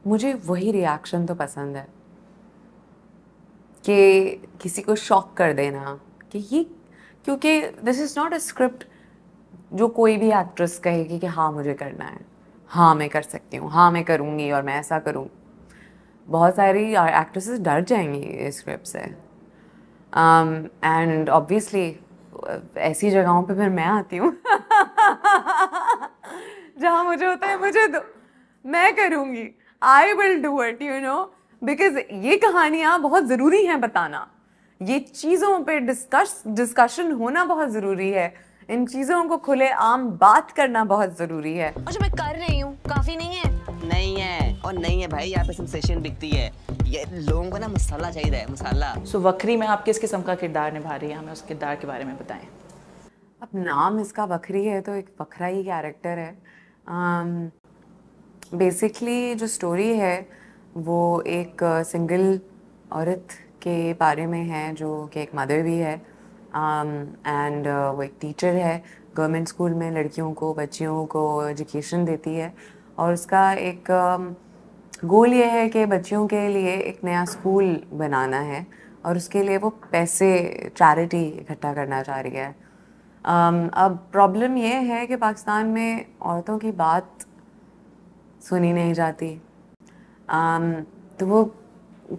मुझे वही रिएक्शन तो पसंद है कि किसी को शॉक कर देना कि ये, क्योंकि this is not a script जो कोई भी एक्ट्रेस कहेगी कि हाँ मुझे करना है, हाँ मैं कर सकती हूँ, हाँ मैं करूँगी और मैं ऐसा करूँ। बहुत सारी एक्ट्रेसेस डर जाएंगी इस स्क्रिप्ट से। एंड ऑब्वियसली ऐसी जगहों पे फिर मैं आती हूँ जहाँ मुझे होता है मुझे दो, मैं करूँगी, I will do it, you know, because ये कहानियाँ बहुत ज़रूरी हैं बताना। ये चीज़ों पे डिस्कशन होना बहुत ज़रूरी है। इन चीज़ों को खुले आम बात करना बहुत ज़रूरी है। और जो मैं कर रही हूँ काफी नहीं है। नहीं है और नहीं है भाई, यहाँ पे सेंसेशन बिकती है। ये लोगों को ना मसाला चाहिए है, मसाला। सो वक्री में आप किस किस्म का किरदार निभा रही हैं, हमें उस किरदार के बारे में बताएं। अब नाम इसका बकरी है तो एक बकरा ही कैरेक्टर है। बेसिकली जो स्टोरी है वो एक सिंगल औरत के बारे में है जो कि एक मदर भी है, एंड वो एक टीचर है, गवर्नमेंट स्कूल में लड़कियों को, बच्चियों को एजुकेशन देती है। और उसका एक गोल ये है कि बच्चियों के लिए एक नया स्कूल बनाना है और उसके लिए वो पैसे चैरिटी इकट्ठा करना चाह रही है। अब प्रॉब्लम ये है कि पाकिस्तान में औरतों की बात सुनी नहीं जाती। तो वो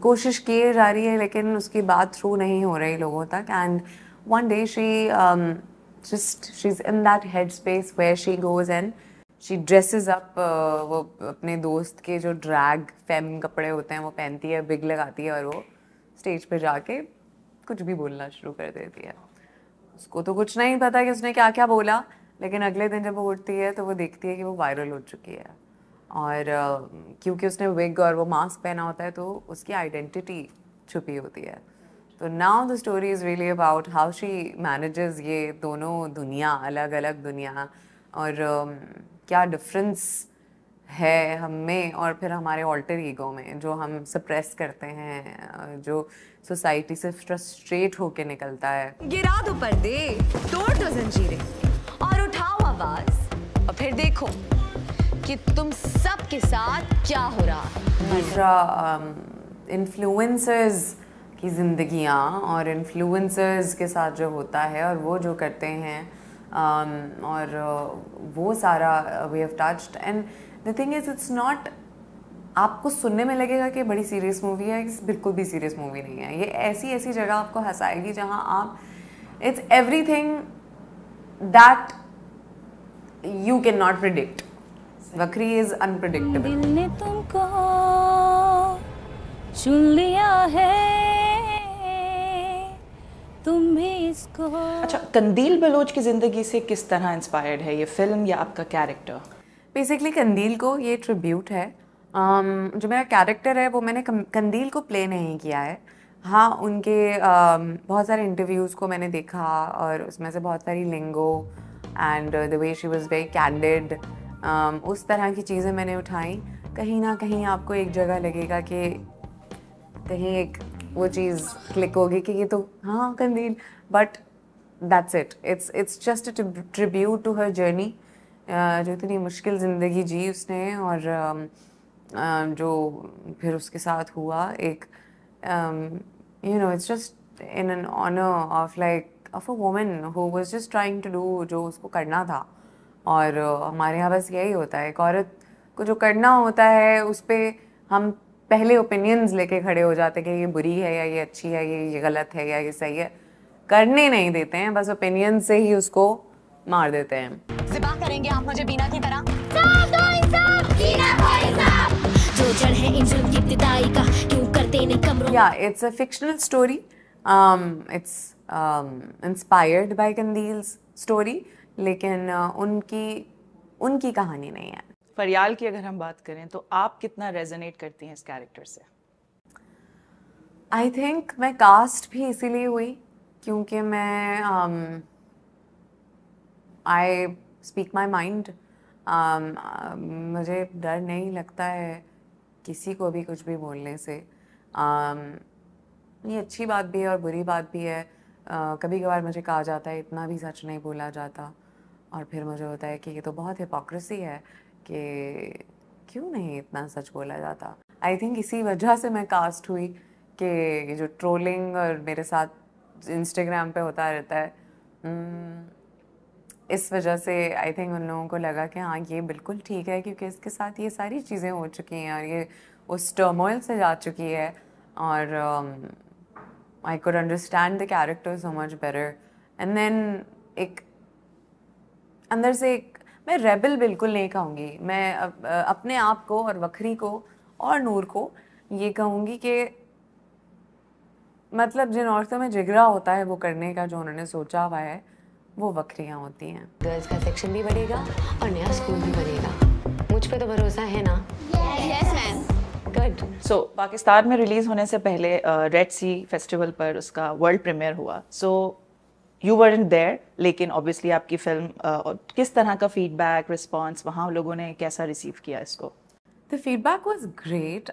कोशिश किए जा रही है लेकिन उसकी बात थ्रू नहीं हो रही लोगों तक। And one day she is in that head space where she goes and she dresses up. वो अपने दोस्त के जो ड्रैग फेम कपड़े होते हैं वो पहनती है, बिग लगाती है और वो स्टेज पे जाके कुछ भी बोलना शुरू कर देती है। उसको तो कुछ नहीं पता कि उसने क्या क्या बोला, लेकिन अगले दिन जब वो उठती है तो वो देखती है कि वो वायरल हो चुकी है। और क्योंकि उसने विग और वो मास्क पहना होता है तो उसकी आइडेंटिटी छुपी होती है। तो now the story is really about how she manages ये दोनों दुनिया, अलग अलग दुनिया, और क्या डिफरेंस है हम में और फिर हमारे ऑल्टर ईगो में जो हम सप्रेस करते हैं, जो सोसाइटी से फ्रस्ट्रेट होके निकलता है। गिरा दो पर्दे, तोड़ दो जंजीरें और उठाओ आवाज और फिर देखो कि तुम सब के साथ क्या हो रहा है। दूसरा इन्फ्लुएंसर्स की ज़िंदगियाँ और इन्फ्लुएंसर्स के साथ जो होता है और वो जो करते हैं, और वो सारा we have touched. And the thing is it's not, आपको सुनने में लगेगा कि बड़ी सीरियस मूवी है, बिल्कुल भी सीरियस मूवी नहीं है। ये ऐसी ऐसी जगह आपको हंसाएगी जहाँ आप, it's everything that you can not predict. वक्री इज अनप्रिडिक्टेबल। दिल ने तुमको चुन लिया है, तुम भी इसको। अच्छा, कंदील बलोच की ज़िंदगी से किस तरह इंस्पायर्ड है ये फिल्म या आपका कैरेक्टर? बेसिकली कंदील को ये ट्रिब्यूट है। जो मेरा कैरेक्टर है वो मैंने कंदील को प्ले नहीं किया है। हाँ, उनके बहुत सारे इंटरव्यूज़ को मैंने देखा और उसमें से बहुत सारी lingo and the way she was very candid, उस तरह की चीज़ें मैंने उठाई। कहीं ना कहीं आपको एक जगह लगेगा कि कहीं एक वो चीज़ क्लिक होगी कि ये तो हाँ Qandeel, but that's it. It's just a tribute to her journey, जो इतनी मुश्किल ज़िंदगी जी उसने और जो फिर उसके साथ हुआ एक, you know, it's just in an honour of like of a woman who was just trying to do जो उसको करना था। और हमारे यहाँ बस यही होता है, एक औरत को जो करना होता है उस पर हम पहले ओपिनियंस लेके खड़े हो जाते हैं कि ये बुरी है या ये अच्छी है, ये गलत है या ये सही है। करने नहीं देते हैं, बस ओपिनियन से ही उसको मार देते हैं। ज़िबा करेंगे आप मुझे बीना की तरह। जो जड़ है इंजन की इब्तिदाई का, क्यों करते ने कमरों। Yeah, it's a fictional story. It's inspired by कंदील्स story, लेकिन उनकी कहानी नहीं है। फरियाल की अगर हम बात करें तो आप कितना रेजोनेट करती हैं इस कैरेक्टर से? आई थिंक मैं कास्ट भी इसीलिए हुई क्योंकि मैं आई स्पीक माई माइंड। मुझे डर नहीं लगता है किसी को भी कुछ भी बोलने से। ये अच्छी बात भी है और बुरी बात भी है। कभी कभार मुझे कहा जाता है इतना भी सच नहीं बोला जाता, और फिर मुझे होता है कि ये तो बहुत हिपोक्रेसी है कि क्यों नहीं इतना सच बोला जाता? आई थिंक इसी वजह से मैं कास्ट हुई कि ये जो ट्रोलिंग और मेरे साथ इंस्टाग्राम पे होता रहता है, इस वजह से आई थिंक उन लोगों को लगा कि हाँ ये बिल्कुल ठीक है, क्योंकि इसके साथ ये सारी चीज़ें हो चुकी हैं और ये उस टर्मोइल से जा चुकी है, और I could understand the character so much better. And then एक अंदर से एक, मैं रेबल बिल्कुल नहीं कहूँगी, मैं अपने आप को और वखरी को और नूर को ये कहूँगी कि मतलब जिन औरतों में जिगरा होता है वो करने का जो उन्होंने सोचा हुआ है, वो वखरियाँ होती हैं। गर्ल्स का सेक्शन भी बढ़ेगा और नया स्कूल भी बनेगा, मुझ पे तो भरोसा है ना? Yes ma'am. गुड। सो पाकिस्तान में रिलीज होने से पहले रेड सी फेस्टिवल पर उसका वर्ल्ड प्रीमियर हुआ। सो यू weren't there, लेकिन ऑब्वियसली आपकी फिल्म किस तरह का फीडबैक रिस्पॉन्स वहाँ लोगों ने कैसा रिसीव किया इसको? The feedback was great.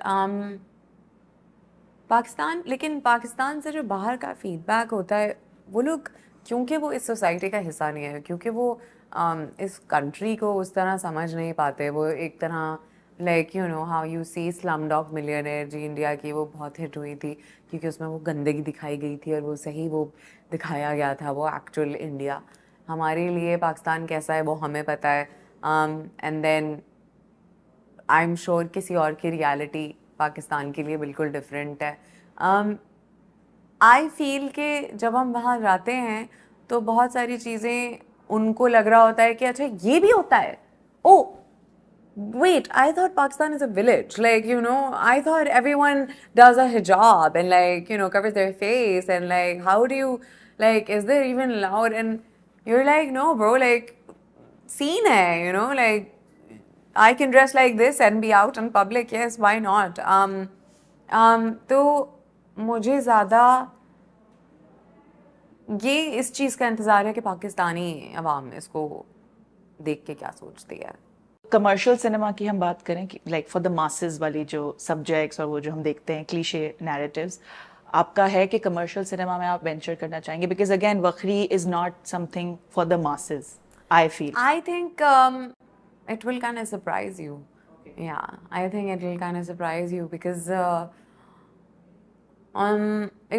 लेकिन पाकिस्तान से जो बाहर का फीडबैक होता है, वो लोग, क्योंकि वो इस सोसाइटी का हिस्सा नहीं है, क्योंकि वो इस कंट्री को उस तरह समझ नहीं पाते, वो एक तरह like you know how you see slumdog millionaire जी इंडिया की, वो बहुत हिट हुई थी क्योंकि उसमें वो गंदगी दिखाई गई थी और वो सही वो दिखाया गया था, वो एक्चुअल इंडिया। हमारे लिए पाकिस्तान कैसा है वो हमें पता है, and then I am sure किसी और की रियलिटी पाकिस्तान के लिए बिल्कुल डिफरेंट है। आई फील कि जब हम वहाँ जाते हैं तो बहुत सारी चीज़ें उनको लग रहा होता है कि अच्छा ये भी होता है, ओ wait, I thought Pakistan is a village, like, you know, I thought everyone does a hijab and like, you know, covers their face, and like how do you, like, is there even allowed? And you're like, no bro, like scene hai, you know, like I can dress like this and be out in public, yes, why not? तो मुझे ज़्यादा ये इस चीज़ का इंतज़ार है कि पाकिस्तानी अवाम इसको देख के क्या सोचती है। कमर्शियल सिनेमा की हम बात करें कि लाइक फॉर द मासेस वाली जो सब्जेक्ट्स और वो जो हम देखते हैं क्लीशे नैरेटिव्स, आपका है कि कमर्शियल सिनेमा में आप वेंचर करना चाहेंगे? Because again Wakhri is not something for the masses, I feel. I think it will kind of surprise you. Yeah, I think it will kind of surprise you because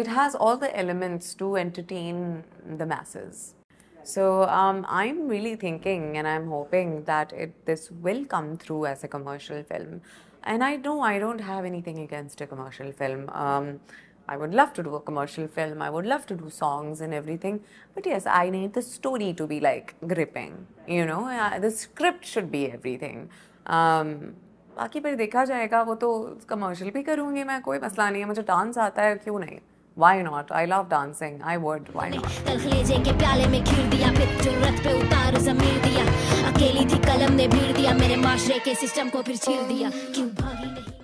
it has all the elements to entertain the masses. So I'm really thinking and I'm hoping that this will come through as a commercial film. And I know I don't have anything against a commercial film. I would love to do a commercial film. I would love to do songs and everything. But yes, I need the story to be like gripping. You know, the script should be everything. बाकी पर देखा जाएगा, वो तो commercial भी करूँगी मैं, कोई मसला नहीं है, मुझे डांस आता है, क्यों नहीं? Why not? I love dancing. I would. Why not? तलखलेजे के प्याले में खीर दिया, फिर जुर्रत पे उतार ज़मीर दिया, अकेली थी कलम ने भीड़ दिया, मेरे माशरे के सिस्टम को फिर चीर दिया, क्यों भागी नहीं